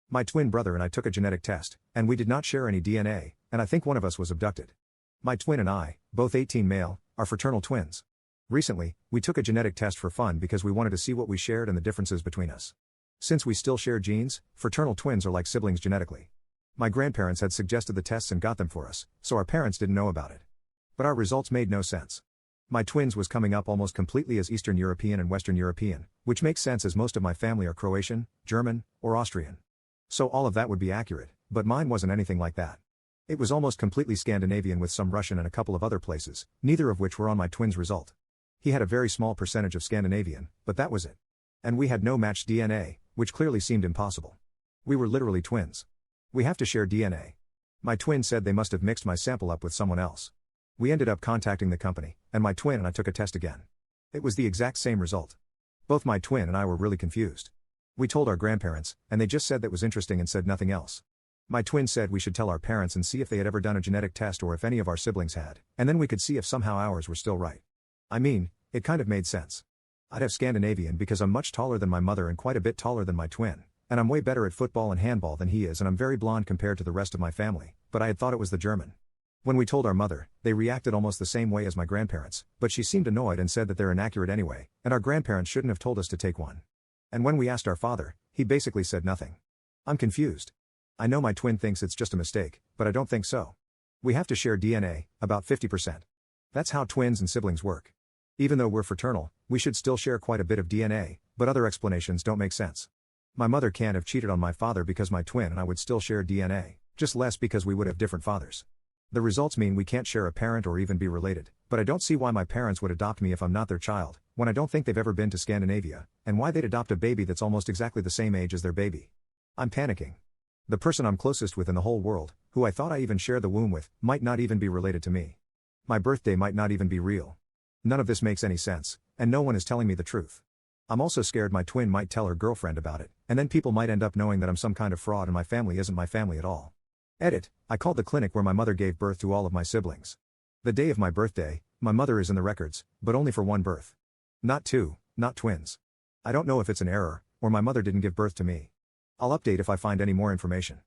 My twin brother and I took a genetic test, and we did not share any DNA, and I think one of us was abducted. My twin and I, both 18 male, are fraternal twins. Recently, we took a genetic test for fun because we wanted to see what we shared and the differences between us. Since we still share genes, fraternal twins are like siblings genetically. My grandparents had suggested the tests and got them for us, so our parents didn't know about it. But our results made no sense. My twins was coming up almost completely as Eastern European and Western European, which makes sense as most of my family are Croatian, German, or Austrian. So all of that would be accurate, but mine wasn't anything like that. It was almost completely Scandinavian with some Russian and a couple of other places, neither of which were on my twin's result. He had a very small percentage of Scandinavian, but that was it. And we had no matched DNA, which clearly seemed impossible. We were literally twins. We have to share DNA. My twin said they must have mixed my sample up with someone else. We ended up contacting the company, and my twin and I took a test again. It was the exact same result. Both my twin and I were really confused. We told our grandparents, and they just said that was interesting and said nothing else. My twin said we should tell our parents and see if they had ever done a genetic test or if any of our siblings had, and then we could see if somehow ours were still right. I mean, it kind of made sense. I'd have Scandinavian because I'm much taller than my mother and quite a bit taller than my twin, and I'm way better at football and handball than he is, and I'm very blonde compared to the rest of my family, but I had thought it was the German. When we told our mother, they reacted almost the same way as my grandparents, but she seemed annoyed and said that they're inaccurate anyway, and our grandparents shouldn't have told us to take one. And when we asked our father, he basically said nothing. I'm confused. I know my twin thinks it's just a mistake, but I don't think so. We have to share DNA, about 50%. That's how twins and siblings work. Even though we're fraternal, we should still share quite a bit of DNA, but other explanations don't make sense. My mother can't have cheated on my father because my twin and I would still share DNA, just less because we would have different fathers. The results mean we can't share a parent or even be related, but I don't see why my parents would adopt me if I'm not their child, when I don't think they've ever been to Scandinavia, and why they'd adopt a baby that's almost exactly the same age as their baby. I'm panicking. The person I'm closest with in the whole world, who I thought I even shared the womb with, might not even be related to me. My birthday might not even be real. None of this makes any sense, and no one is telling me the truth. I'm also scared my twin might tell her girlfriend about it, and then people might end up knowing that I'm some kind of fraud and my family isn't my family at all. Edit, I called the clinic where my mother gave birth to all of my siblings. The day of my birthday, my mother is in the records, but only for one birth. Not two, not twins. I don't know if it's an error, or my mother didn't give birth to me. I'll update if I find any more information.